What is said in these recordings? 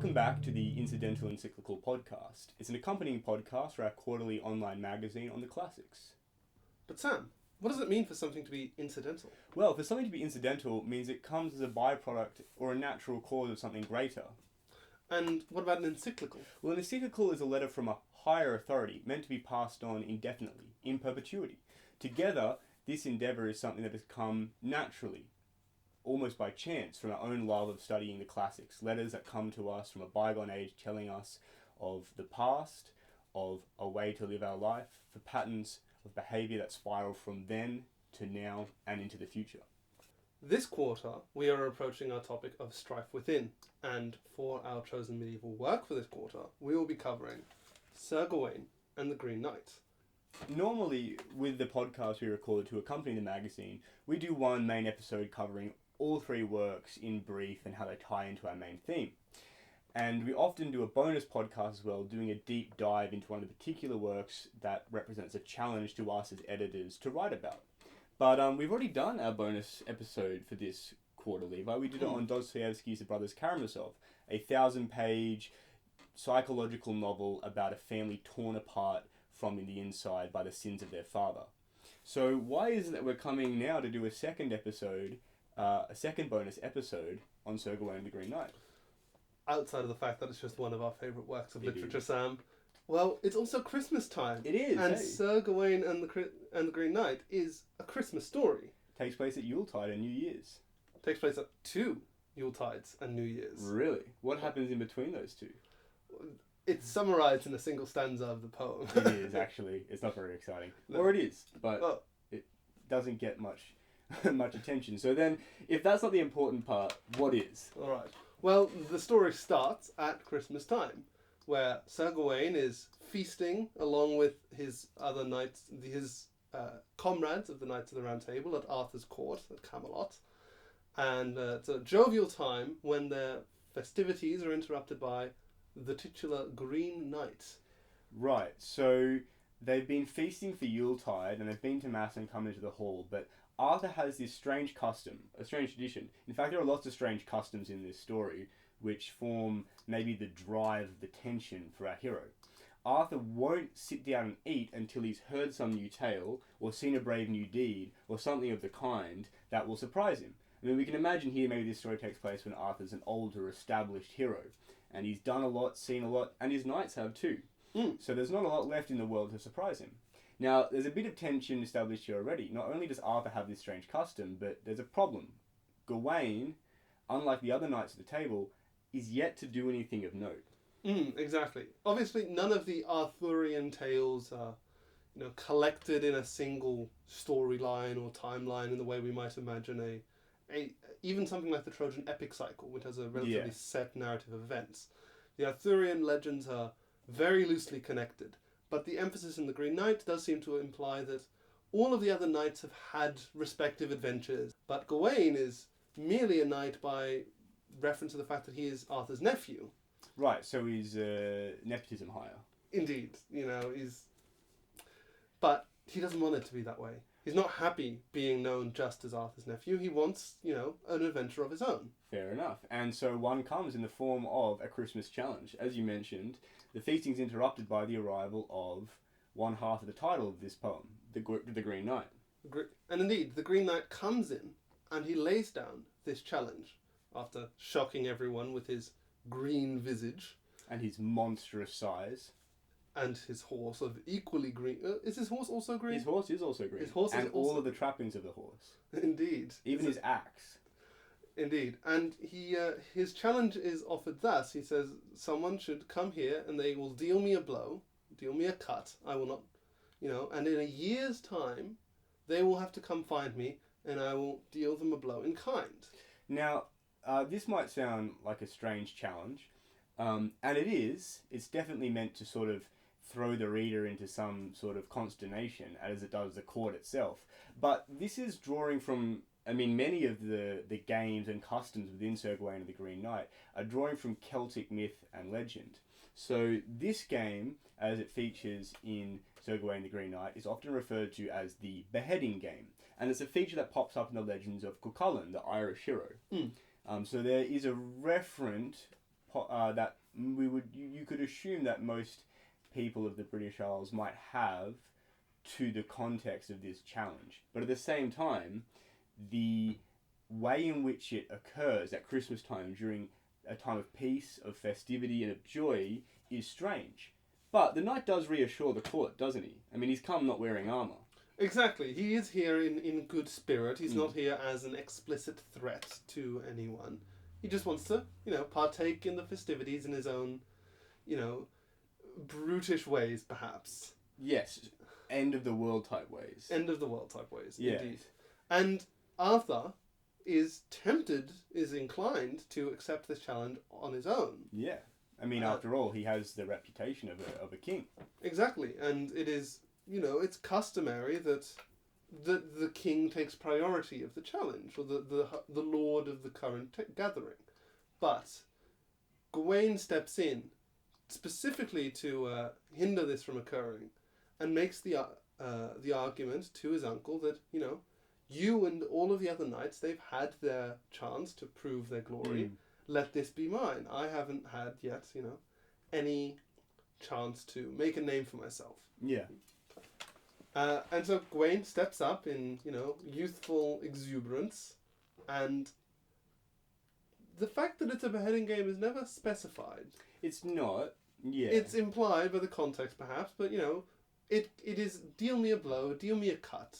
Welcome back to the Incidental Encyclical podcast. It's an accompanying podcast for our quarterly online magazine on the classics. But Sam, what does it mean for something to be incidental? Well, for something to be incidental means it comes as a byproduct or a natural cause of something greater. And what about an encyclical? Well, an encyclical is a letter from a higher authority meant to be passed on indefinitely, in perpetuity. Together, this endeavour is something that has come naturally, almost by chance, from our own love of studying the classics. Letters that come to us from a bygone age telling us of the past, of a way to live our life, for patterns of behaviour that spiral from then to now and into the future. This quarter, we are approaching our topic of strife within, and for our chosen medieval work for this quarter, we will be covering Sir Gawain and the Green Knight. Normally, with the podcast we record to accompany the magazine, we do one main episode covering all three works in brief and how they tie into our main theme. And we often do a bonus podcast as well, doing a deep dive into one of the particular works that represents a challenge to us as editors to write about. But we've already done our bonus episode for this quarter, Levi. We did it on Dostoevsky's The Brothers Karamazov, a 1,000-page psychological novel about a family torn apart from the inside by the sins of their father. So why is it that we're coming now to do a second bonus episode on Sir Gawain and the Green Knight? Outside of the fact that it's just one of our favourite works of literature, Sam. Well, it's also Christmas time. It is, and hey? Sir Gawain and the Green Knight is a Christmas story. Takes place at Yuletide and New Year's. Takes place at 2 Yuletides and New Year's. Really? What happens in between those two? It's summarised in a single stanza of the poem. It is, actually. It's not very exciting. No. Or it is, but it doesn't get much attention. So then, if that's not the important part, what is? Alright. Well, the story starts at Christmas time, where Sir Gawain is feasting along with his other knights, his comrades of the Knights of the Round Table at Arthur's court at Camelot. And it's a jovial time when their festivities are interrupted by the titular Green Knight. Right, so they've been feasting for Yuletide and they've been to Mass and come into the hall, but Arthur has this strange custom, a strange tradition. In fact, there are lots of strange customs in this story which form maybe the drive, the tension for our hero. Arthur won't sit down and eat until he's heard some new tale or seen a brave new deed or something of the kind that will surprise him. I mean, we can imagine here maybe this story takes place when Arthur's an older, established hero and he's done a lot, seen a lot, and his knights have too. So there's not a lot left in the world to surprise him. Now, there's a bit of tension established here already. Not only does Arthur have this strange custom, but there's a problem. Gawain, unlike the other knights at the table, is yet to do anything of note. Exactly. Obviously, none of the Arthurian tales are, collected in a single storyline or timeline in the way we might imagine even something like the Trojan epic cycle, which has a relatively set narrative of events. The Arthurian legends are very loosely connected, but the emphasis in the Green Knight does seem to imply that all of the other knights have had respective adventures, but Gawain is merely a knight by reference to the fact that he is Arthur's nephew. Right, so he's nepotism higher. Indeed, but he doesn't want it to be that way. He's not happy being known just as Arthur's nephew. He wants, an adventure of his own. Fair enough. And so one comes in the form of a Christmas challenge. As you mentioned, the feasting's interrupted by the arrival of one half of the title of this poem, the Green Knight. And indeed, the Green Knight comes in and he lays down this challenge after shocking everyone with his green visage. And his monstrous size. And his horse of equally green. Is his horse also green? His horse is also green. His horse and is all also... of the trappings of the horse. Indeed. Even his axe. Indeed. And his challenge is offered thus. He says, someone should come here and they will deal me a blow, deal me a cut. I will not, and in a year's time, they will have to come find me and I will deal them a blow in kind. Now, this might sound like a strange challenge, and it is. It's definitely meant to sort of throw the reader into some sort of consternation, as it does the court itself. But this is drawing from, many of the games and customs within Sir Gawain and the Green Knight are drawing from Celtic myth and legend. So this game, as it features in Sir Gawain and the Green Knight, is often referred to as the beheading game. And it's a feature that pops up in the legends of Cuchulainn, the Irish hero. So there is a referent that you could assume that most people of the British Isles might have to the context of this challenge. But at the same time, the way in which it occurs at Christmas time during a time of peace, of festivity, and of joy is strange. But the knight does reassure the court, doesn't he? I mean, he's come not wearing armour. Exactly. He is here in good spirit. He's not here as an explicit threat to anyone. He just wants to, partake in the festivities in his own, brutish ways, perhaps. Yes. End of the world type ways. End of the world type ways, yeah. Indeed. And Arthur is inclined to accept this challenge on his own. Yeah. I mean, after all, he has the reputation of a king. Exactly. And it is, it's customary that the king takes priority of the challenge, or the lord of the current gathering. But Gawain steps in specifically to hinder this from occurring, and makes the argument to his uncle that, you and all of the other knights, they've had their chance to prove their glory. Let this be mine. I haven't had yet, any chance to make a name for myself. Yeah. And so Gawain steps up in, youthful exuberance, and the fact that it's a beheading game is never specified. It's not, yeah. It's implied by the context, perhaps, but, it is deal me a blow, deal me a cut.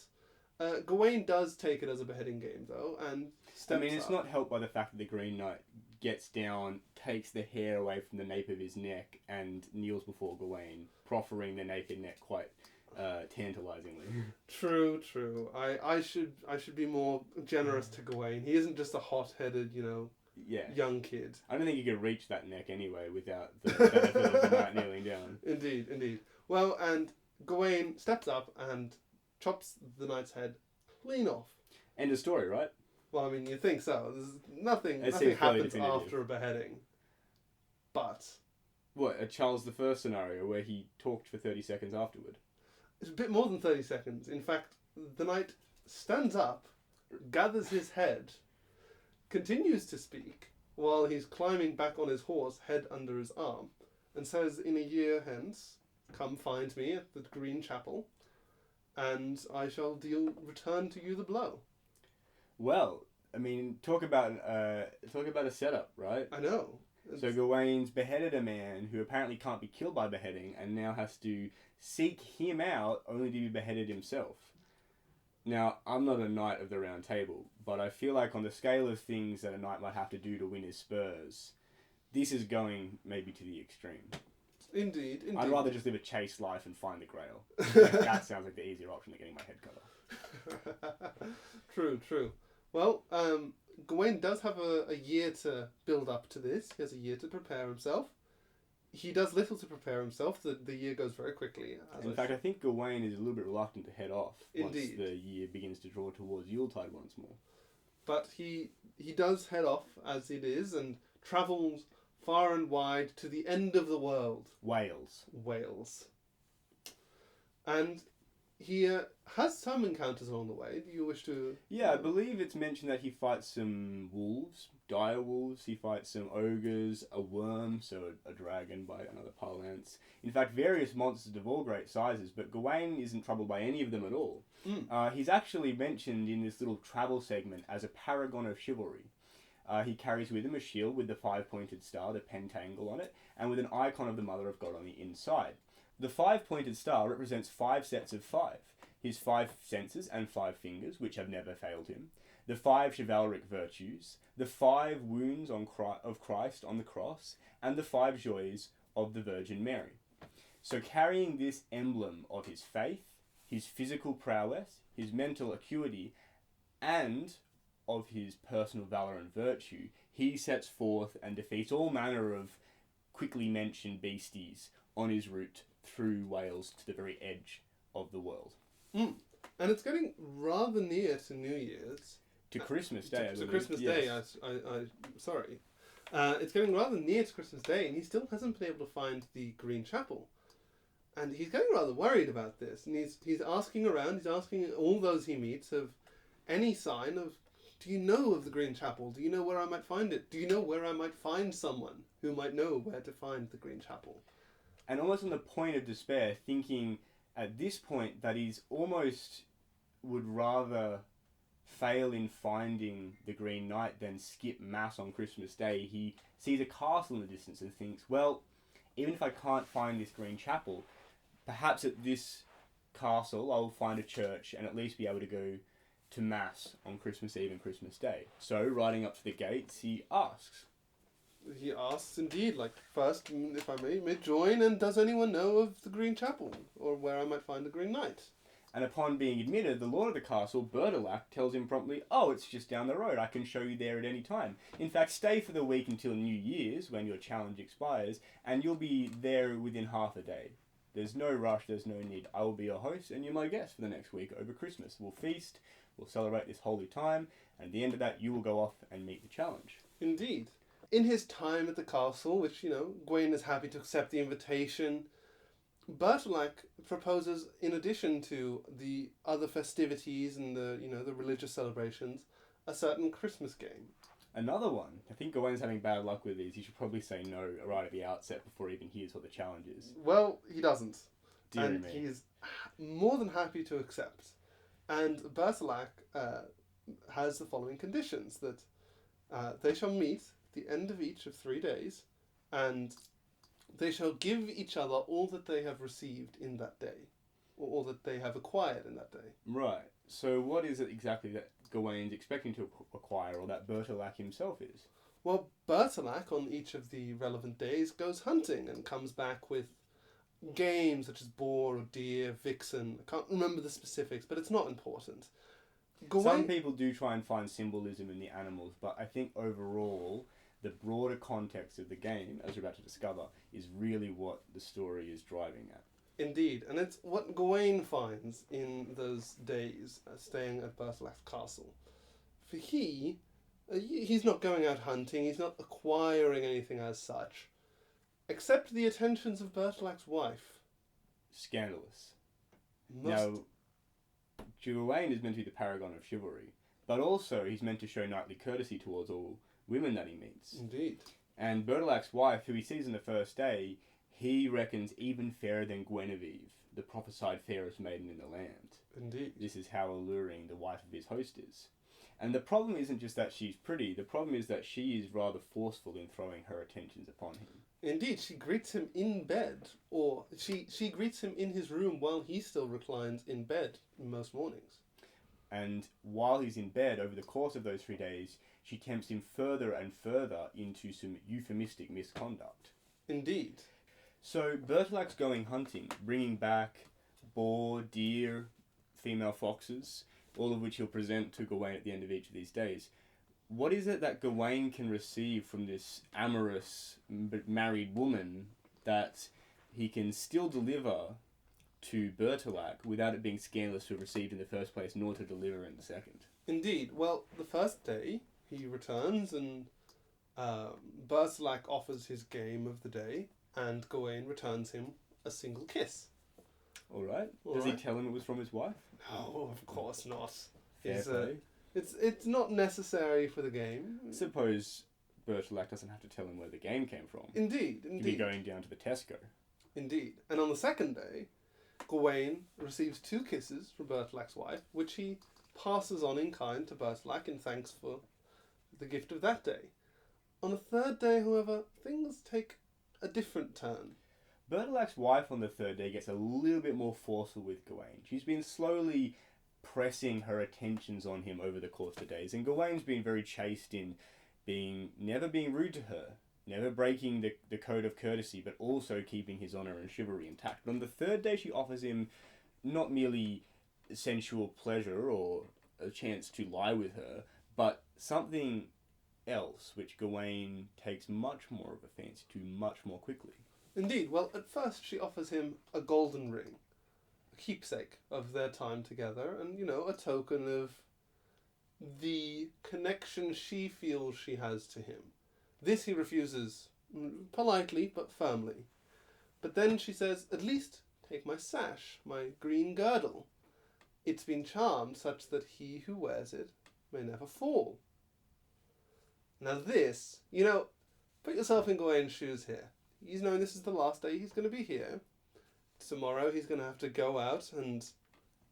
Gawain does take it as a beheading game, though, and steps up. It's not helped by the fact that the Green Knight gets down, takes the hair away from the nape of his neck, and kneels before Gawain, proffering the naked neck quite tantalizingly. True. I should be more generous to Gawain. He isn't just a hot-headed, young kid. I don't think you could reach that neck anyway without the benefit of the knight kneeling down. Indeed. Well, and Gawain steps up and chops the knight's head clean off. End of story, right? Well, I mean, you think so. There's nothing happens after a beheading. But... What, a Charles I scenario where he talked for 30 seconds afterward? It's a bit more than 30 seconds. In fact, the knight stands up, gathers his head, continues to speak, while he's climbing back on his horse, head under his arm, and says, in a year hence, come find me at the Green Chapel, and I shall return to you the blow. Well, I mean, talk about a setup, right? I know. So Gawain's beheaded a man who apparently can't be killed by beheading, and now has to seek him out only to be beheaded himself. Now, I'm not a knight of the Round Table, but I feel like on the scale of things that a knight might have to do to win his spurs, this is going maybe to the extreme. Indeed. I'd rather just live a chaste life and find the Grail. That sounds like the easier option than getting my head cut off. True. Well, Gawain does have a year to build up to this. He has a year to prepare himself. He does little to prepare himself. The year goes very quickly. In fact, I think Gawain is a little bit reluctant to head off once Indeed. the year begins to draw towards Yuletide once more. But he does head off as it is and travels far and wide to the end of the world. Wales. And he has some encounters along the way. Do you wish to... Yeah, I believe it's mentioned that he fights some wolves, dire wolves. He fights some ogres, a worm, so a dragon by another parlance. In fact, various monsters of all great sizes, but Gawain isn't troubled by any of them at all. He's actually mentioned in this little travel segment as a paragon of chivalry. He carries with him a shield with the 5-pointed star, the pentangle on it, and with an icon of the Mother of God on the inside. The 5-pointed star represents 5 sets of 5. His 5 senses and 5 fingers, which have never failed him. The 5 chivalric virtues. The 5 wounds of Christ on the cross. And the 5 joys of the Virgin Mary. So carrying this emblem of his faith, his physical prowess, his mental acuity, and of his personal valour and virtue, he sets forth and defeats all manner of quickly mentioned beasties on his route through Wales to the very edge of the world. And it's getting rather near to New Year's. To Christmas Day, to Christmas Day, sorry. It's getting rather near to Christmas Day, and he still hasn't been able to find the Green Chapel. And he's getting rather worried about this, and he's asking around, he's asking all those he meets of any sign of Do you know of the Green Chapel? Do you know where I might find it? Do you know where I might find someone who might know where to find the Green Chapel? And almost on the point of despair, thinking at this point that he's almost would rather fail in finding the Green Knight than skip Mass on Christmas Day. He sees a castle in the distance and thinks, well, even if I can't find this Green Chapel, perhaps at this castle I'll find a church and at least be able to go to Mass on Christmas Eve and Christmas Day. So, riding up to the gates, he asks. He asks indeed, like, first, if I may join, and does anyone know of the Green Chapel, or where I might find the Green Knight? And upon being admitted, the lord of the castle, Bertilac, tells him promptly, oh, it's just down the road, I can show you there at any time. In fact, stay for the week until New Year's, when your challenge expires, and you'll be there within half a day. There's no rush, there's no need. I will be your host, and you're my guest for the next week over Christmas. We'll feast, we'll celebrate this holy time, and at the end of that, you will go off and meet the challenge. Indeed. In his time at the castle, which, Gawain is happy to accept the invitation, Bertilac proposes, in addition to the other festivities and the religious celebrations, a certain Christmas game. Another one. I think Gawain's having bad luck with these. He should probably say no right at the outset before he even hears what the challenge is. Well, he doesn't. Dear me. He's more than happy to accept. And Bertilac has the following conditions, that they shall meet at the end of each of 3 days, and they shall give each other all that they have received in that day, or all that they have acquired in that day. Right. So what is it exactly that Gawain's expecting to acquire, or that Bertilac himself is? Well, Bertilac, on each of the relevant days, goes hunting and comes back with game such as boar or deer, vixen. I can't remember the specifics, but it's not important. Some people do try and find symbolism in the animals, but I think overall, the broader context of the game, as we're about to discover, is really what the story is driving at. Indeed, and it's what Gawain finds in those days staying at Bertilac's castle. For he's not going out hunting, he's not acquiring anything as such, except the attentions of Bertilac's wife. Scandalous. Now, Gawain is meant to be the paragon of chivalry, but also he's meant to show knightly courtesy towards all women that he meets. Indeed. And Bertilac's wife, who he sees on the first day, he reckons even fairer than Guinevere, the prophesied fairest maiden in the land. Indeed. This is how alluring the wife of his host is. And the problem isn't just that she's pretty, the problem is that she is rather forceful in throwing her attentions upon him. Indeed, she greets him in bed, or she greets him in his room while he still reclines in bed most mornings. And while he's in bed, over the course of those 3 days, she tempts him further and further into some euphemistic misconduct. Indeed. So Bertilac's going hunting, bringing back boar, deer, female foxes, all of which he'll present to Gawain at the end of each of these days. What is it that Gawain can receive from this amorous but married woman that he can still deliver to Bertilac without it being scandalous to have received in the first place, nor to deliver in the second? Indeed. Well, the first day he returns and Bertilac offers his game of the day, and Gawain returns him a single kiss. Alright. Does he tell him it was from his wife? No, of course not. Fair play. It's not necessary for the game. Suppose Bertilac doesn't have to tell him where the game came from. Indeed. He'd be going down to the Tesco. Indeed. And on the second day, Gawain receives 2 kisses from Bertilac's wife, which he passes on in kind to Bertilac in thanks for the gift of that day. On the third day, however, things take a different turn. Bertilac's wife on the third day gets a little bit more forceful with Gawain. She's been slowly pressing her attentions on him over the course of the days, and Gawain's been very chaste in never being rude to her, never breaking the code of courtesy, but also keeping his honour and chivalry intact. But on the third day, she offers him not merely sensual pleasure or a chance to lie with her, but something else which Gawain takes much more of a fancy to much more quickly. Indeed. Well, at first she offers him a golden ring, a keepsake of their time together, and, a token of the connection she feels she has to him. This he refuses, politely but firmly. But then she says, at least take my sash, my green girdle. It's been charmed such that he who wears it may never fall. Now this, put yourself in Gawain's shoes here. He's knowing this is the last day he's going to be here. Tomorrow he's going to have to go out and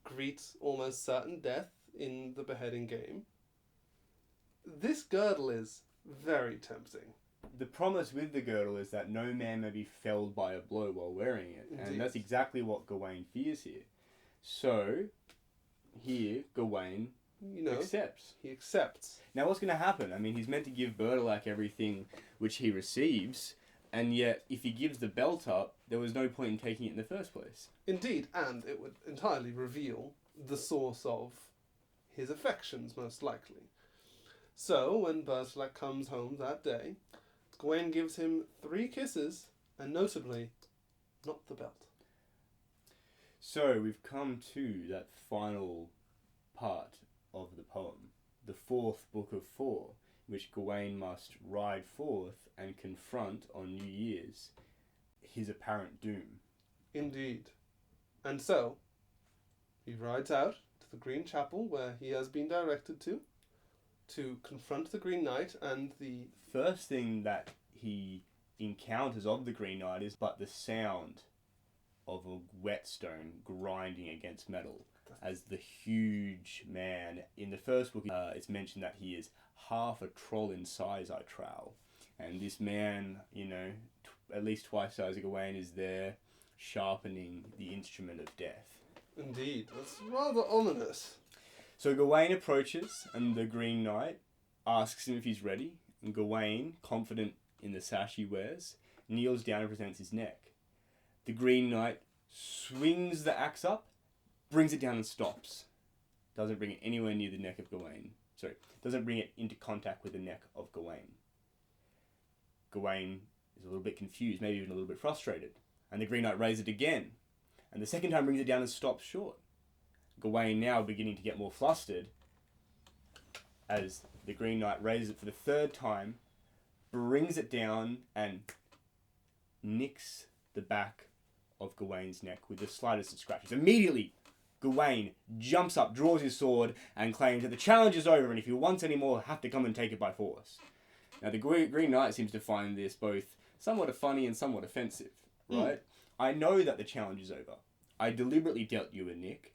greet almost certain death in the beheading game. This girdle is very tempting. The promise with the girdle is that no man may be felled by a blow while wearing it. Indeed. And that's exactly what Gawain fears here. So, here, Gawain accepts. He accepts. Now, what's going to happen? I mean, he's meant to give Bertilac everything which he receives, and yet, if he gives the belt up, there was no point in taking it in the first place. Indeed, and it would entirely reveal the source of his affections, most likely. So, when Bertilac comes home that day, Gawain gives him 3 kisses, and notably, not the belt. So, we've come to that final part of the poem, the 4th book of 4, in which Gawain must ride forth and confront on New Year's his apparent doom. Indeed. And so, he rides out to the Green Chapel where he has been directed to confront the Green Knight, and the first thing that he encounters of the Green Knight is but the sound of a whetstone grinding against metal, as the huge man, in the first book it's mentioned that he is half a troll in size, I trow, and this man, at least twice as Gawain is there sharpening the instrument of death. Indeed, that's rather ominous. So Gawain approaches, and the Green Knight asks him if he's ready, and Gawain, confident in the sash he wears, kneels down and presents his neck. The Green Knight swings the axe up, brings it down and stops. Doesn't bring it anywhere near the neck of Gawain. Doesn't bring it into contact with the neck of Gawain. Gawain is a little bit confused, maybe even a little bit frustrated. And the Green Knight raises it again. And the second time brings it down and stops short. Gawain now beginning to get more flustered as the Green Knight raises it for the 3rd time, brings it down and nicks the back of Gawain's neck with the slightest of scratches. Immediately, Gawain jumps up, draws his sword, and claims that the challenge is over, and if he wants any more, he'll have to come and take it by force. Now, the Green Knight seems to find this both somewhat funny and somewhat offensive, right? I know that the challenge is over. I deliberately dealt you a nick,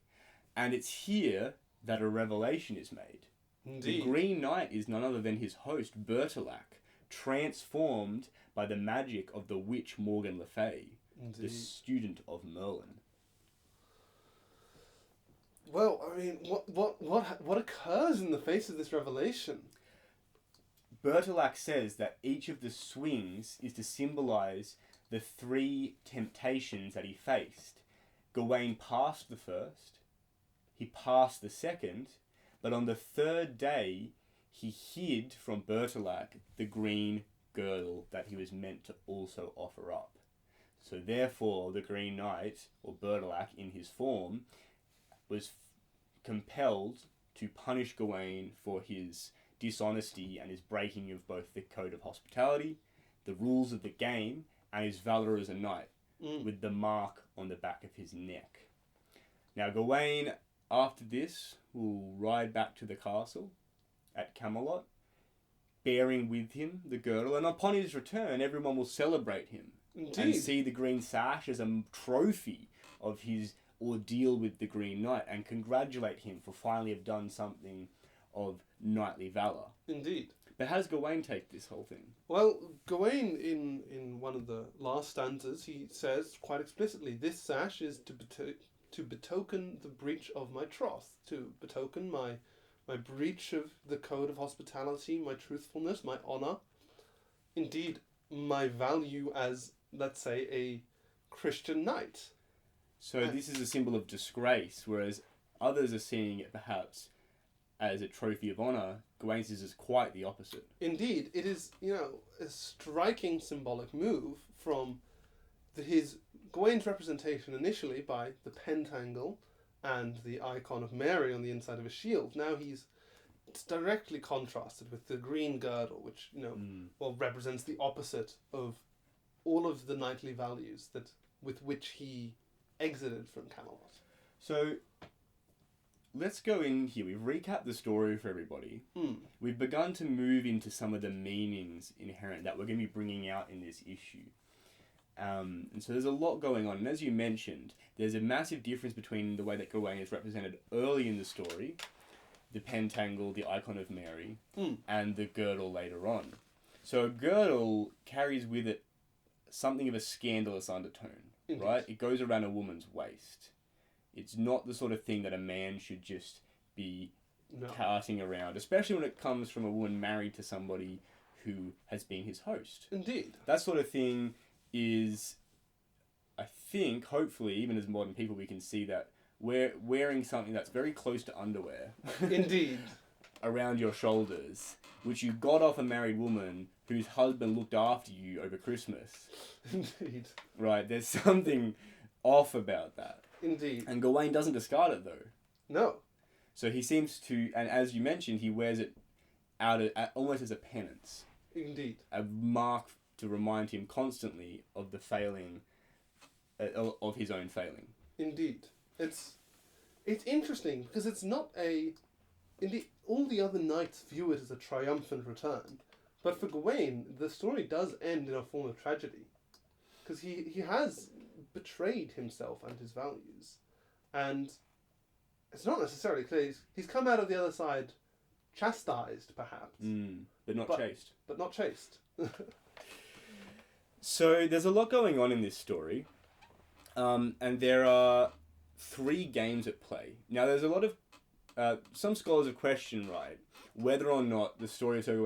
and it's here that a revelation is made. Indeed. The Green Knight is none other than his host, Bertilac, transformed by the magic of the witch Morgan Le Fay, the student of Merlin. Well, I mean, what occurs in the face of this revelation? Bertilac says that each of the swings is to symbolise the 3 temptations that he faced. Gawain passed the first, he passed the second, but on the 3rd day, he hid from Bertilac the green girdle that he was meant to also offer up. So therefore, the Green Knight, or Bertilac in his form, was compelled to punish Gawain for his dishonesty and his breaking of both the code of hospitality, the rules of the game, and his valour as a knight, with the mark on the back of his neck. Now Gawain, after this, will ride back to the castle at Camelot, bearing with him the girdle, and upon his return, everyone will celebrate him. Indeed. And see the green sash as a trophy of his ordeal with the Green Knight, and congratulate him for finally have done something of knightly valour. Indeed. But how does Gawain take this whole thing? Well, Gawain, in one of the last stanzas, he says quite explicitly, this sash is to betoken the breach of my troth, to betoken my breach of the code of hospitality, my truthfulness, my honour, indeed, my value as, let's say, a Christian knight. So this is a symbol of disgrace, whereas others are seeing it perhaps as a trophy of honour. Gawain says is quite the opposite. Indeed, it is, a striking symbolic move from Gawain's representation initially by the pentacle and the icon of Mary on the inside of his shield. Now it's directly contrasted with the green girdle, which, represents the opposite of all of the knightly values with which he exited from Camelot. So, let's go in here. We've recapped the story for everybody. Mm. We've begun to move into some of the meanings inherent that we're going to be bringing out in this issue. And so there's a lot going on. And as you mentioned, there's a massive difference between the way that Gawain is represented early in the story, the pentangle, the icon of Mary, and the girdle later on. So a girdle carries with it something of a scandalous undertone, Indeed. right? It goes around a woman's waist. It's not the sort of thing that a man should just be carting around, especially when it comes from a woman married to somebody who has been his host. Indeed. That sort of thing is, I think, hopefully, even as modern people, we can see that we're wearing something that's very close to underwear. Indeed. Around your shoulders, which you got off a married woman whose husband looked after you over Christmas. Indeed. Right, there's something off about that. Indeed. And Gawain doesn't discard it, though. No. So he seems to, and as you mentioned, he wears it almost as a penance. Indeed. A mark to remind him constantly of the failing, of his own failing. Indeed. It's interesting because it's not a... Indeed, all the other knights view it as a triumphant return. But for Gawain, the story does end in a form of tragedy. Because he has betrayed himself and his values. And it's not necessarily clear. He's come out of the other side chastised, perhaps. But not chaste. But not chaste. So there's a lot going on in this story. And there are 3 games at play. Now there's a lot of... some scholars have questioned, right, whether or not the story of Sir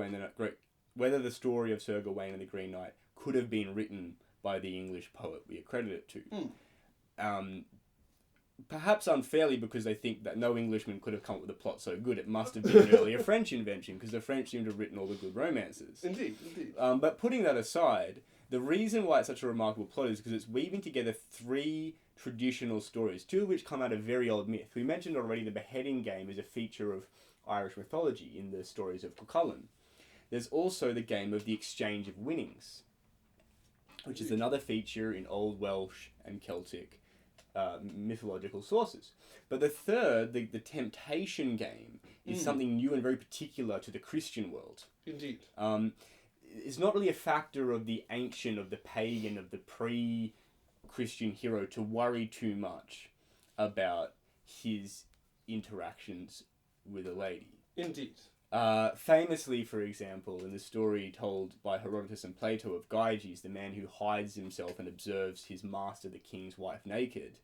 Gawain and the Green Knight could have been written by the English poet we accredit it to. Perhaps unfairly, because they think that no Englishman could have come up with a plot so good. It must have been really a French invention, because the French seem to have written all the good romances. Indeed. But putting that aside, the reason why it's such a remarkable plot is because it's weaving together 3 traditional stories, 2 of which come out of very old myth. We mentioned already the beheading game is a feature of Irish mythology in the stories of Cuchulainn. There's also the game of the exchange of winnings, which is another feature in Old Welsh and Celtic mythological sources. But the third, the temptation game, is something new and very particular to the Christian world. Indeed. It's not really a factor of the ancient, of the pagan, of the pre-Christian hero to worry too much about his interactions with a lady. Indeed. Famously, for example, in the story told by Herodotus and Plato of Gyges, the man who hides himself and observes his master, the king's wife, naked,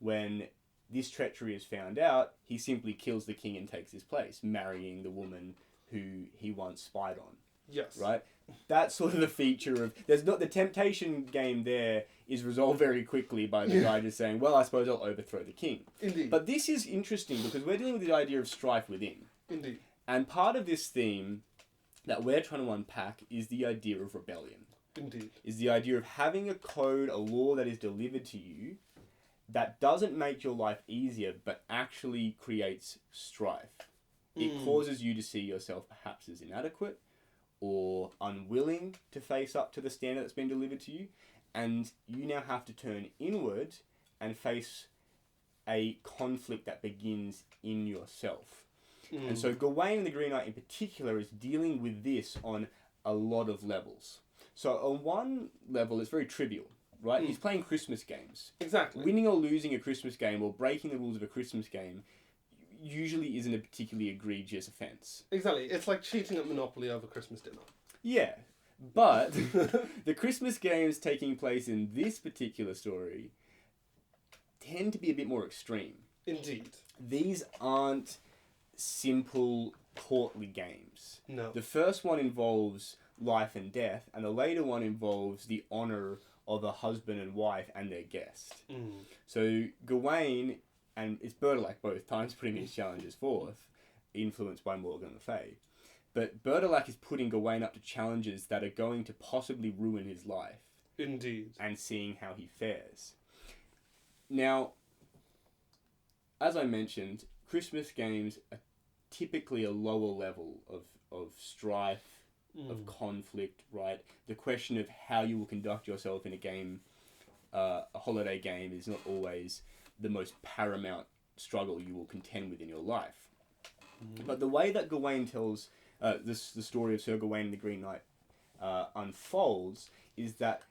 when this treachery is found out, he simply kills the king and takes his place, marrying the woman who he once spied on. Yes. Right? That's sort of the feature of... There's not... The temptation game there is resolved very quickly by the guy just saying, well, I suppose I'll overthrow the king. Indeed. But this is interesting because we're dealing with the idea of strife within. Indeed. And part of this theme that we're trying to unpack is the idea of rebellion. Indeed. Is the idea of having a code, a law that is delivered to you that doesn't make your life easier but actually creates strife. It causes you to see yourself perhaps as inadequate or unwilling to face up to the standard that's been delivered to you, and you now have to turn inward and face a conflict that begins in yourself. And so Gawain and the Green Knight in particular is dealing with this on a lot of levels. So on one level, it's very trivial, right? He's playing Christmas games. Exactly. Winning or losing a Christmas game or breaking the rules of a Christmas game usually isn't a particularly egregious offence. Exactly. It's like cheating at Monopoly over Christmas dinner. Yeah. But the Christmas games taking place in this particular story tend to be a bit more extreme. Indeed. These aren't simple courtly games. No. The first one involves life and death, and the later one involves the honour of a husband and wife and their guest. So Gawain, and it's Bertilac both times putting these challenges forth, influenced by Morgan le Fay. But Bertilac is putting Gawain up to challenges that are going to possibly ruin his life. Indeed. And seeing how he fares. Now, as I mentioned, Christmas games are typically a lower level of strife, of conflict, right? The question of how you will conduct yourself in a game, a holiday game, is not always the most paramount struggle you will contend with in your life. But the way that Gawain tells the story of Sir Gawain and the Green Knight unfolds is that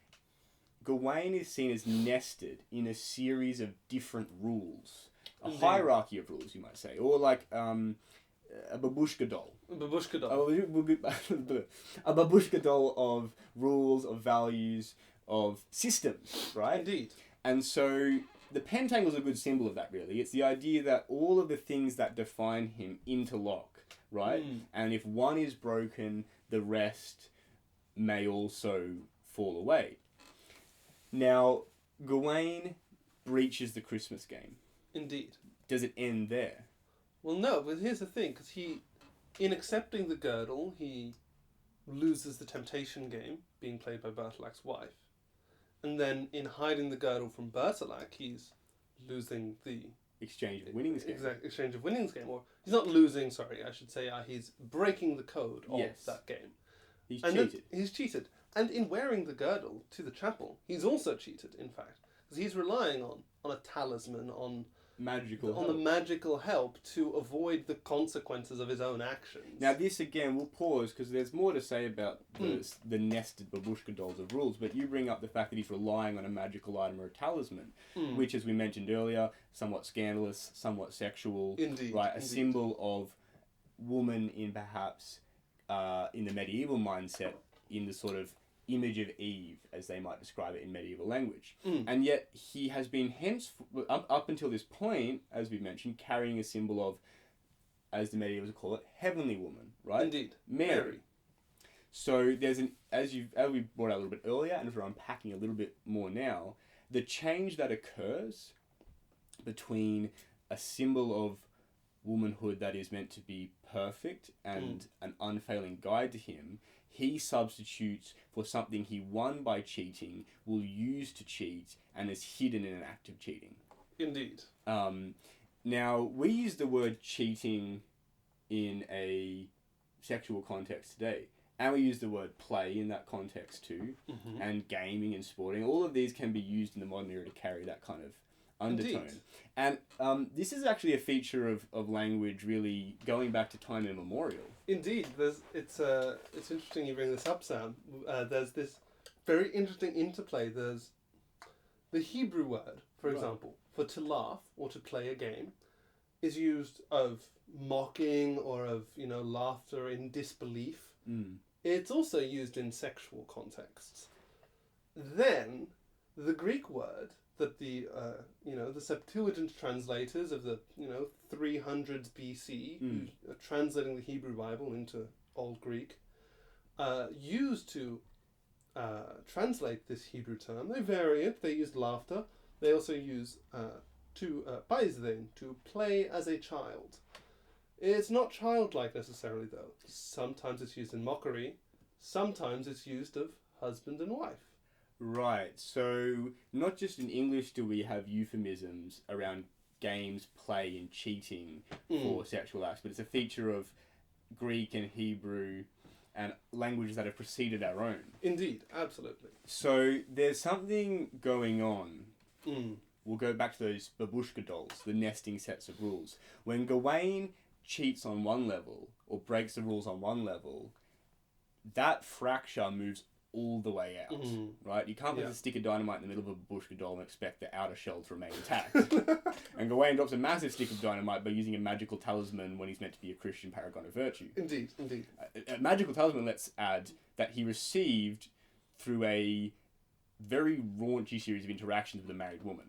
Gawain is seen as nested in a series of different rules. A hierarchy of rules, you might say. Or like a babushka doll. A babushka doll. A babushka doll of rules, of values, of systems, right? Indeed. And so the pentangle is a good symbol of that, really. It's the idea that all of the things that define him interlock, right? And if one is broken, the rest may also fall away. Now, Gawain breaches the Christmas game. Indeed. Does it end there? Well, no, but here's the thing, because in accepting the girdle, he loses the temptation game, being played by Bertilac's wife. And then in hiding the girdle from Bertilac, he's losing the exchange of winnings game. Exact exchange of winnings game. Or he's not losing, sorry, I should say, he's breaking the code of that game. He's cheated. He's cheated. And in wearing the girdle to the chapel, he's also cheated, in fact. Because he's relying on a talisman, on the magical help to avoid the consequences of his own actions. Now this again, we'll pause because there's more to say about the nested babushka dolls of rules, but you bring up the fact that he's relying on a magical item or a talisman, which, as we mentioned earlier, somewhat scandalous, somewhat sexual, indeed, right? A symbol of woman in perhaps in the medieval mindset, in the sort of image of Eve, as they might describe it in medieval language. And yet he has been up until this point, as we mentioned, carrying a symbol of, as the medievals call it, heavenly woman, right? Indeed. Mary. So there's as we brought out a little bit earlier, and as we're unpacking a little bit more now, the change that occurs between a symbol of womanhood that is meant to be perfect and an unfailing guide to him, he substitutes for something he won by cheating, will use to cheat, and is hidden in an act of cheating. Indeed. Now, we use the word cheating in a sexual context today, and we use the word play in that context too, and gaming and sporting. All of these can be used in the modern era to carry that kind of undertone. Indeed. And this is actually a feature of language really going back to time immemorial. Indeed. It's interesting you bring this up, Sam. There's this very interesting interplay. There's the Hebrew word, for example, for to laugh or to play a game is used of mocking or of, laughter in disbelief. It's also used in sexual contexts. Then the Greek word that the Septuagint translators of the 300s BC, who are translating the Hebrew Bible into Old Greek, used to translate this Hebrew term. They vary it. They use laughter. They also use paizdein, to play as a child. It's not childlike necessarily, though. Sometimes it's used in mockery. Sometimes it's used of husband and wife. Right, so not just in English do we have euphemisms around games, play and cheating for sexual acts, but it's a feature of Greek and Hebrew and languages that have preceded our own. Indeed, absolutely. So there's something going on. We'll go back to those babushka dolls, the nesting sets of rules. When Gawain cheats on one level or breaks the rules on one level, that fracture moves all the way out, right? You can't put a stick of dynamite in the middle of a babushka doll and expect the outer shell to remain intact. And Gawain drops a massive stick of dynamite by using a magical talisman when he's meant to be a Christian paragon of virtue. Indeed. A magical talisman, let's add, that he received through a very raunchy series of interactions with a married woman.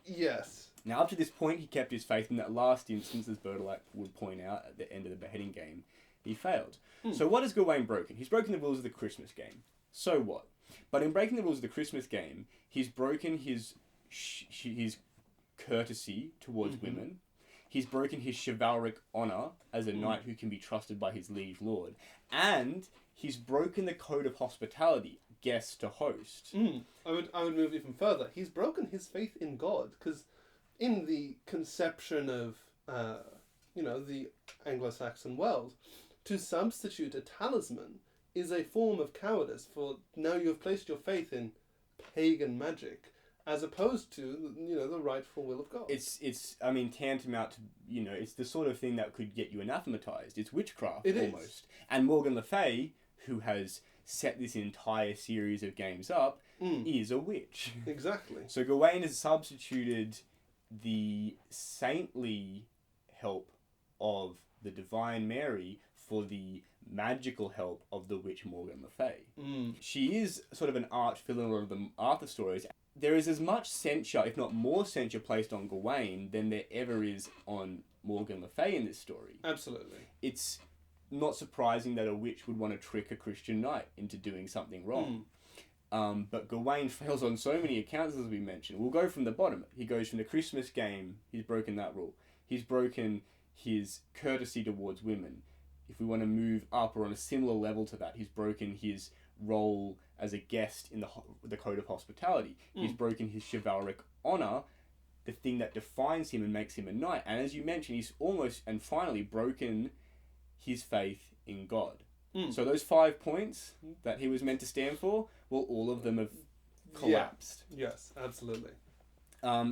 Yes. Now, up to this point, he kept his faith. In that last instance, as Bertilac would point out at the end of the beheading game, he failed. So what has Gawain broken? He's broken the rules of the Christmas game. So what? But in breaking the rules of the Christmas game, he's broken his courtesy towards women. He's broken his chivalric honour as a knight who can be trusted by his liege lord. And he's broken the code of hospitality, guest to host. I would move even further. He's broken his faith in God, because in the conception of the Anglo-Saxon world, to substitute a talisman is a form of cowardice, for now you have placed your faith in pagan magic, as opposed to, the rightful will of God. It's I mean, tantamount to, it's the sort of thing that could get you anathematized. It's witchcraft, It almost. is. And Morgan Le Fay, who has set this entire series of games up, is a witch. Exactly. So Gawain has substituted the saintly help of the Divine Mary for the magical help of the witch Morgan Le Fay. She is sort of an arch villain of the Arthur stories. There is as much censure, if not more censure, placed on Gawain than there ever is on Morgan Le Fay in this story. Absolutely. It's not surprising that a witch would want to trick a Christian knight into doing something wrong. But Gawain fails on so many accounts, as we mentioned. We'll go from the bottom. He goes from the Christmas game, he's broken that rule. He's broken his courtesy towards women. If we want to move up or on a similar level to that, he's broken his role as a guest in the code of hospitality. He's broken his chivalric honour, the thing that defines him and makes him a knight. And as you mentioned, he's almost and finally broken his faith in God. So those 5 points that he was meant to stand for, well, all of them have collapsed. Yeah. Yes, absolutely.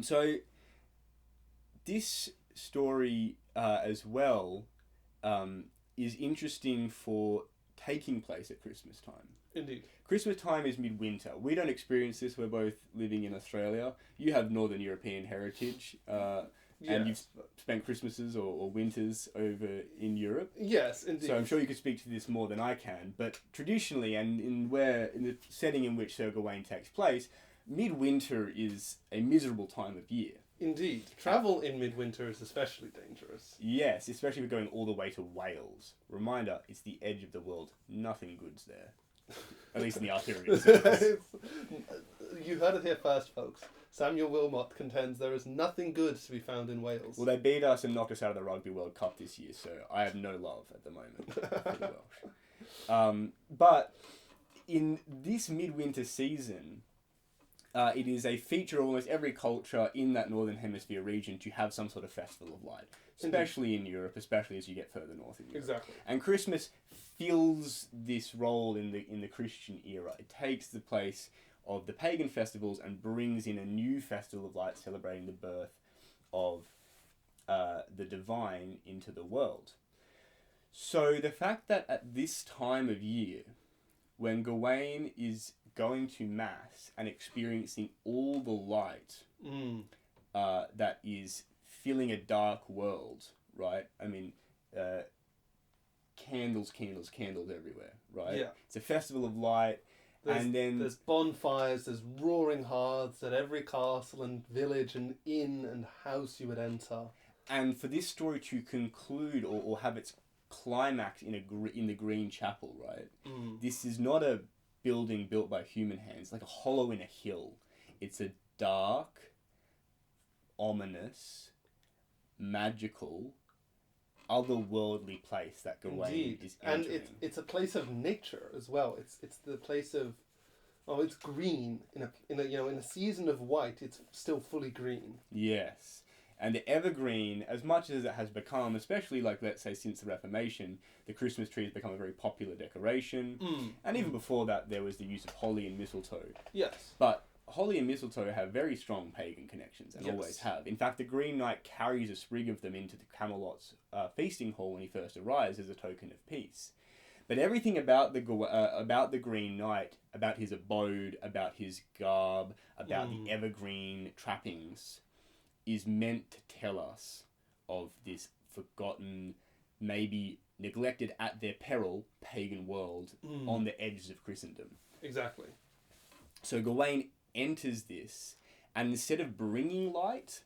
So this story as well is interesting for taking place at Christmas time. Indeed. Christmas time is midwinter. We don't experience this. We're both living in Australia. You have Northern European heritage. And you've spent Christmases or winters over in Europe. Yes, indeed. So I'm sure you could speak to this more than I can. But traditionally, and in the setting in which Sir Gawain takes place, midwinter is a miserable time of year. Indeed. Travel in midwinter is especially dangerous. Yes, especially if we're going all the way to Wales. Reminder, it's the edge of the world. Nothing good's there. At least in the Arthurian service. You heard it here first, folks. Samuel Wilmot contends there is nothing good to be found in Wales. Well, they beat us and knocked us out of the Rugby World Cup this year, so I have no love at the moment for the Welsh. But in this midwinter season, it is a feature of almost every culture in that Northern Hemisphere region to have some sort of festival of light. Especially in Europe, especially as you get further north in Europe. Exactly. And Christmas fills this role in the Christian era. It takes the place of the pagan festivals and brings in a new festival of light celebrating the birth of the divine into the world. So the fact that at this time of year, when Gawain is going to Mass and experiencing all the light that is filling a dark world, right? I mean, candles everywhere, right? Yeah. It's a festival of light. There's bonfires, there's roaring hearths at every castle and village and inn and house you would enter. And for this story to conclude or have its climax in the Green Chapel, right? This is not a building built by human hands, like a hollow in a hill. It's a dark, ominous, magical, otherworldly place that Gawain is entering. And it's a place of nature as well. It's the place of it's green in a season of white. It's still fully green. Yes, and the evergreen, as much as it has become, especially like let's say since the Reformation, the Christmas tree has become a very popular decoration. And even before that, there was the use of holly and mistletoe. Yes, but holly and mistletoe have very strong pagan connections and always have. In fact, the Green Knight carries a sprig of them into the Camelot's feasting hall when he first arrives as a token of peace. But everything about the Green Knight, about his abode, about his garb, about the evergreen trappings, is meant to tell us of this forgotten, maybe neglected at their peril, pagan world on the edges of Christendom. Exactly. So Gawain enters this, and instead of bringing light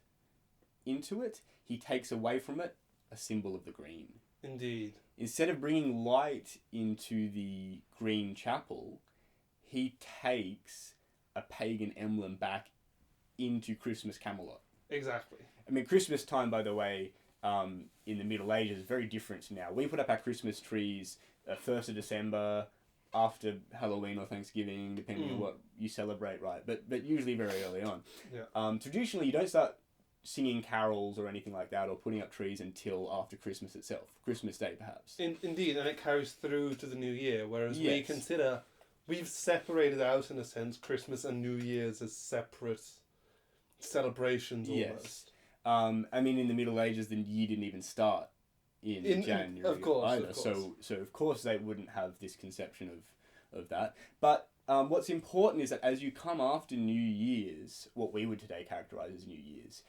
into it, he takes away from it a symbol of the green. Indeed. Instead of bringing light into the Green Chapel, he takes a pagan emblem back into Christmas Camelot. Exactly. I mean, Christmas time, by the way, in the Middle Ages is very different now. We put up our Christmas trees 1st of December, after Halloween or Thanksgiving, depending on what you celebrate, right? But usually very early on. Yeah. Traditionally, you don't start singing carols or anything like that or putting up trees until after Christmas itself. Christmas Day, perhaps. Indeed, and it carries through to the New Year, whereas we've separated out, in a sense, Christmas and New Year's as separate celebrations Yes. almost. I mean, in the Middle Ages, the year didn't even start in January of course, either. of course. So of course they wouldn't have this conception of that. But what's important is that as you come after New Year's, what we would today characterize as New Year's,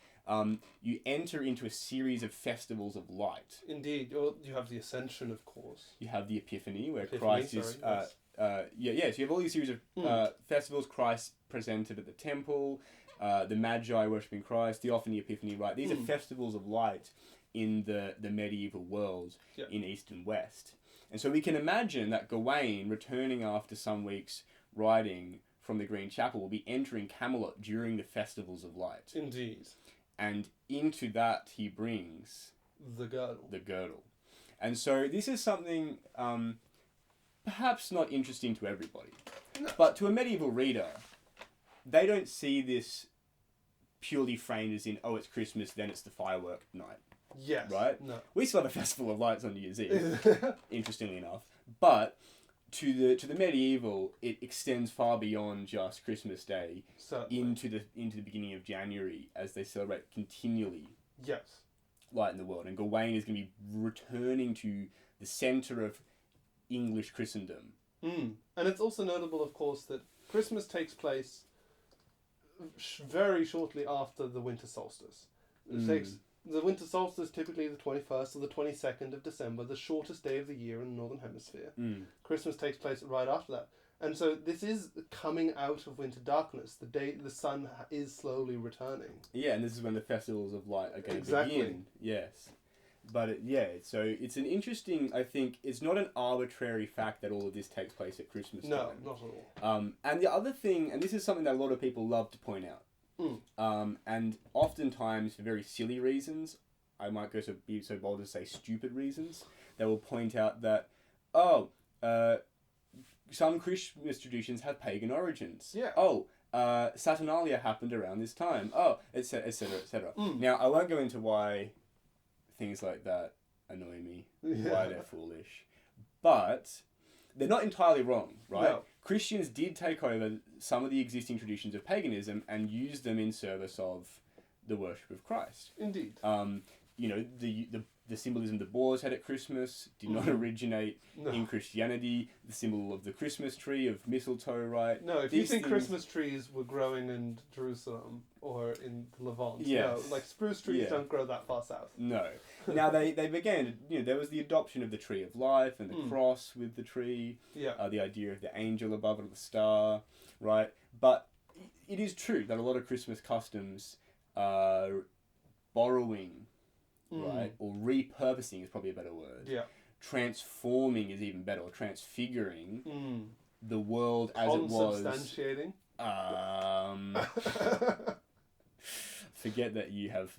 you enter into a series of festivals of light. Indeed. You have the Ascension, of course. You have the Epiphany, where Epiphany, Christ is... yes. So you have all these series of festivals, Christ presented at the temple, the Magi worshipping Christ, the Epiphany, right? These are festivals of light in the medieval world in East and West. And so we can imagine that Gawain, returning after some weeks riding from the Green Chapel, will be entering Camelot during the festivals of light. Indeed. And into that he brings... The girdle. The girdle. And so this is something perhaps not interesting to everybody. No. But to a medieval reader, they don't see this purely framed as in, oh, it's Christmas, then it's the firework night. Yes. Right? No. We still have a festival of lights on New Year's Eve, interestingly enough. But to the medieval, it extends far beyond just Christmas Day into the beginning of January as they celebrate continually. Yes. Light in the world. And Gawain is going to be returning to the centre of English Christendom. And it's also notable, of course, that Christmas takes place very shortly after the winter solstice. The winter solstice, typically the 21st or the 22nd of December, the shortest day of the year in the Northern Hemisphere. Christmas takes place right after that. And so this is coming out of winter darkness. The sun is slowly returning. Yeah, and this is when the festivals of light are going to begin. Yes. But so it's an interesting, I think, it's not an arbitrary fact that all of this takes place at Christmas time. No, not at all. And the other thing, and this is something that a lot of people love to point out, and oftentimes for very silly reasons, I might be so bold as to say stupid reasons, they will point out that, some Christmas traditions have pagan origins. Yeah. Saturnalia happened around this time. Etc., etc., etc. Now, I won't go into why things like that annoy me, why they're foolish. But they're not entirely wrong, right? No. Christians did take over some of the existing traditions of paganism and use them in service of the worship of Christ. Indeed. The symbolism the Boers had at Christmas did not originate in Christianity. The symbol of the Christmas tree, of mistletoe, right? No, if you think Christmas trees were growing in Jerusalem or in Levant, no, like spruce trees don't grow that far south. No. Now they began, there was the adoption of the tree of life and the cross with the tree, the idea of the angel above it, or the star, right? But it is true that a lot of Christmas customs are borrowing, right? Or repurposing is probably a better word. Yeah. Transforming is even better, or transfiguring the world as it was. Consubstantiating. Forget that you have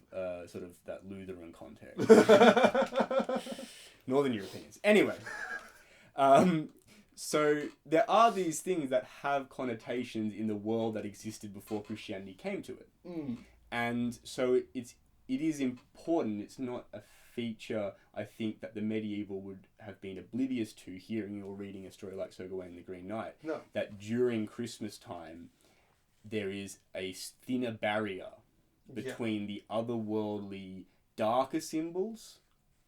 sort of that Lutheran context. Northern Europeans. Anyway, so there are these things that have connotations in the world that existed before Christianity came to it. And so it is important. It's not a feature, I think, that the medieval would have been oblivious to, hearing or reading a story like Sir Gawain and the Green Knight. No. That during Christmas time, there is a thinner barrier between the otherworldly, darker symbols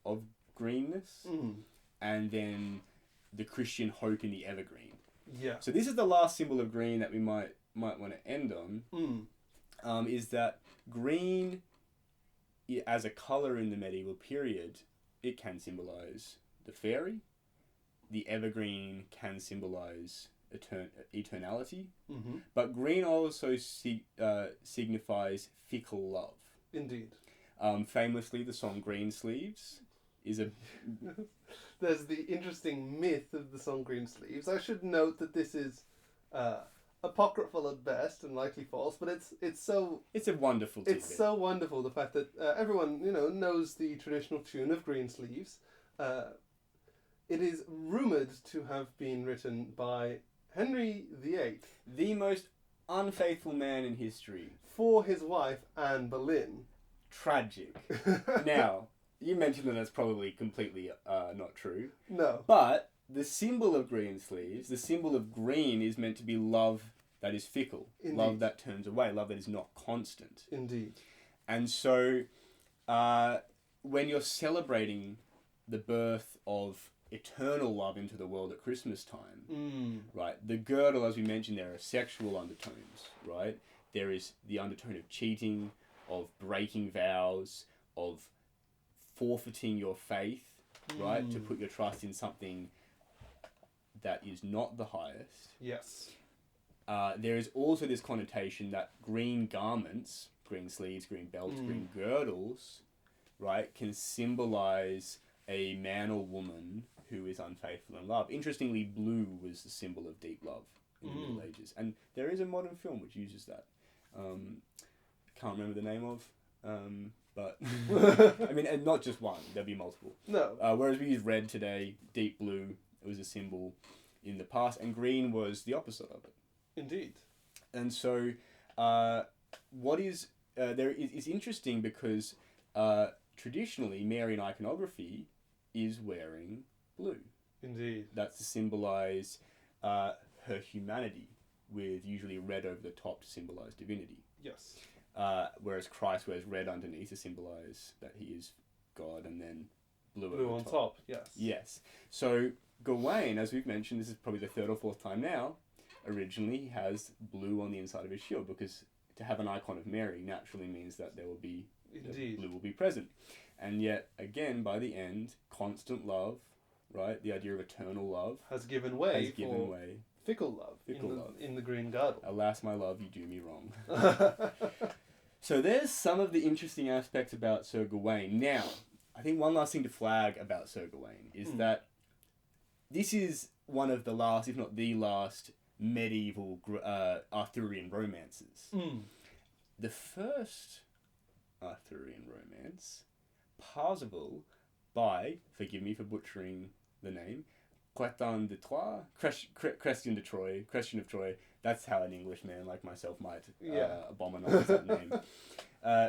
of greenness and then the Christian hope in the evergreen. Yeah. So this is the last symbol of green that we might want to end on, is that green, as a colour in the medieval period, it can symbolise the fairy. The evergreen can symbolise eternality. But green also signifies fickle love. Indeed. Famously, the song Green Sleeves is a... There's the interesting myth of the song Green Sleeves. I should note that this is apocryphal at best and likely false, but it's so... It's a wonderful tidbit. It's so wonderful, the fact that everyone, knows the traditional tune of Green Sleeves. It is rumoured to have been written by Henry VIII. The most unfaithful man in history. For his wife, Anne Boleyn. Tragic. Now, you mentioned that that's probably completely not true. No. But the symbol of green sleeves, the symbol of green, is meant to be love that is fickle. Indeed. Love that turns away. Love that is not constant. Indeed. And so, when you're celebrating the birth of eternal love into the world at Christmas time, right? The girdle, as we mentioned, there are sexual undertones, right? There is the undertone of cheating, of breaking vows, of forfeiting your faith, right? To put your trust in something that is not the highest. Yes. There is also this connotation that green garments, green sleeves, green belts, green girdles, right, can symbolize a man or woman who is unfaithful in love. Interestingly, blue was the symbol of deep love in the Middle Ages. And there is a modern film which uses that. Can't remember the name of, but I mean, and not just one, there'll be multiple. No. Whereas we use red today, deep blue, it was a symbol in the past, and green was the opposite of it. Indeed. And so, what is there is interesting because traditionally Marian iconography is wearing blue. Indeed. That's to symbolize her humanity, with usually red over the top to symbolize divinity. Yes. Whereas Christ wears red underneath to symbolize that he is God, and then blue Blue over on top. top. Yes. Yes. So Gawain, as we've mentioned, this is probably the third or fourth time now. Originally, he has blue on the inside of his shield because to have an icon of Mary naturally means that there will be blue will be present, and yet again by the end, constant love, right? The idea of eternal love has given way fickle love in the green girdle. Alas, my love, you do me wrong. So there's some of the interesting aspects about Sir Gawain. Now, I think one last thing to flag about Sir Gawain is that this is one of the last, if not the last, medieval Arthurian romances. The first Arthurian romance, Parzival, by, forgive me for butchering the name, Question de Troyes, Question of Troy. That's how an Englishman like myself might abominize that name.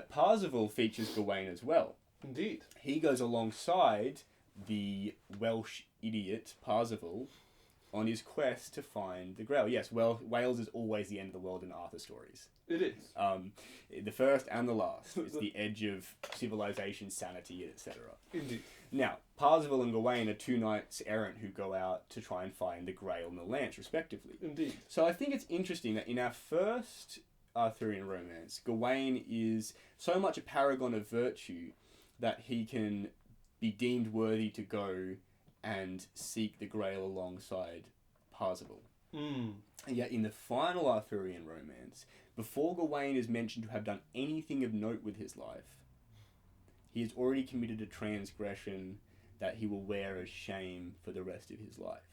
Parzival features Gawain as well. Indeed. He goes alongside the Welsh idiot Parzival on his quest to find the Grail. Yes, Wales is always the end of the world in Arthur stories. It is. The first and the last. It's the edge of civilization, sanity, etc. Indeed. Now, Parzival and Gawain are two knights errant who go out to try and find the Grail and the lance, respectively. Indeed. So I think it's interesting that in our first Arthurian romance, Gawain is so much a paragon of virtue that he can be deemed worthy to go and seek the Grail alongside Parzival. And yet in the final Arthurian romance, before Gawain is mentioned to have done anything of note with his life, he has already committed a transgression that he will wear as shame for the rest of his life.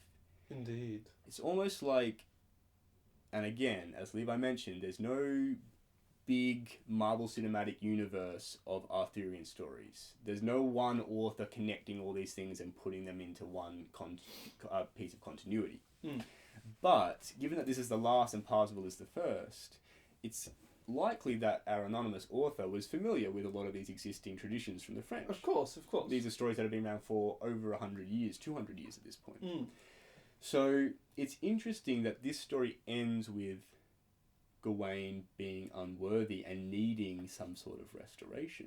Indeed. It's almost like, and again, as Levi mentioned, there's no big Marvel Cinematic Universe of Arthurian stories. There's no one author connecting all these things and putting them into one piece of continuity. But, given that this is the last and Parzival is the first, it's likely that our anonymous author was familiar with a lot of these existing traditions from the French. Of course. These are stories that have been around for over 100 years, 200 years at this point. So, it's interesting that this story ends with Gawain being unworthy and needing some sort of restoration.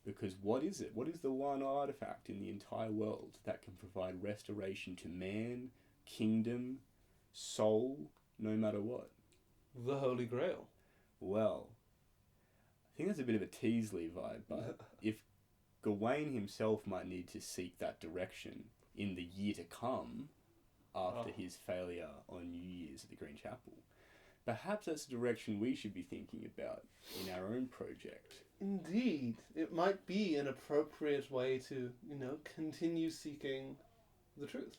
Because what is it? What is the one artifact in the entire world that can provide restoration to man, kingdom, soul, no matter what? The Holy Grail. Well, I think that's a bit of a tease, Levi, but if Gawain himself might need to seek that direction in the year to come, after his failure on New Year's at the Green Chapel, perhaps that's the direction we should be thinking about in our own project. Indeed. It might be an appropriate way to, continue seeking the truth.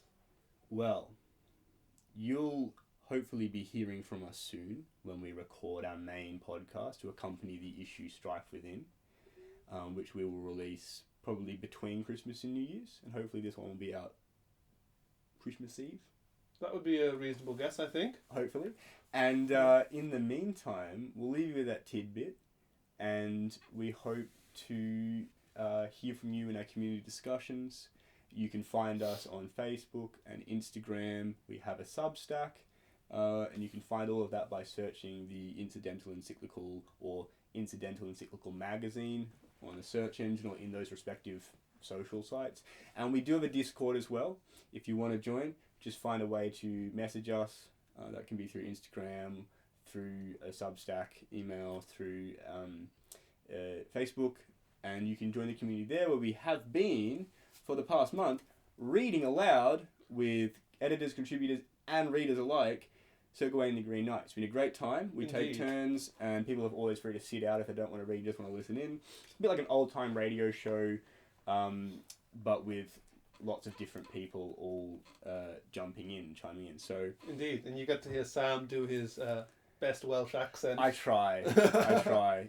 Well, you'll hopefully be hearing from us soon when we record our main podcast to accompany the issue Strife Within, which we will release probably between Christmas and New Year's, and hopefully this one will be out Christmas Eve. That would be a reasonable guess, I think. Hopefully. And in the meantime, we'll leave you with that tidbit, and we hope to hear from you in our community discussions. You can find us on Facebook and Instagram. We have a Substack. and you can find all of that by searching the Incidental Encyclical or Incidental Encyclical magazine on the search engine or in those respective social sites. And we do have a Discord as well. If you want to join, just find a way to message us. That can be through Instagram, through a Substack, email, through Facebook, and you can join the community there, where we have been, for the past month, reading aloud with editors, contributors, and readers alike, Sir Gawain and the Green Knight. It's been a great time. We take turns, and people are always free to sit out if they don't want to read, just want to listen in. It's a bit like an old-time radio show, but with lots of different people all jumping in, chiming in. So Indeed, and you get to hear Sam do his best Welsh accent. I try.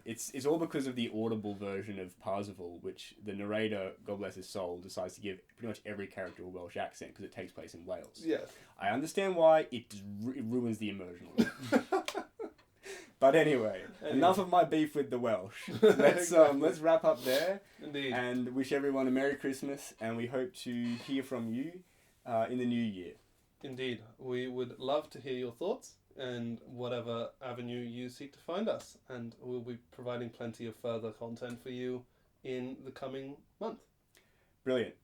It's all because of the audible version of Parzival, which the narrator, God bless his soul, decides to give pretty much every character a Welsh accent because it takes place in Wales. Yes. I understand why. It ruins the immersion. But anyway, enough of my beef with the Welsh. Let's wrap up there. Indeed. And wish everyone a Merry Christmas, and we hope to hear from you in the new year. Indeed. We would love to hear your thoughts and whatever avenue you seek to find us, and we'll be providing plenty of further content for you in the coming month. Brilliant.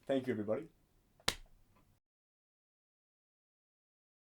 Thank you, everybody.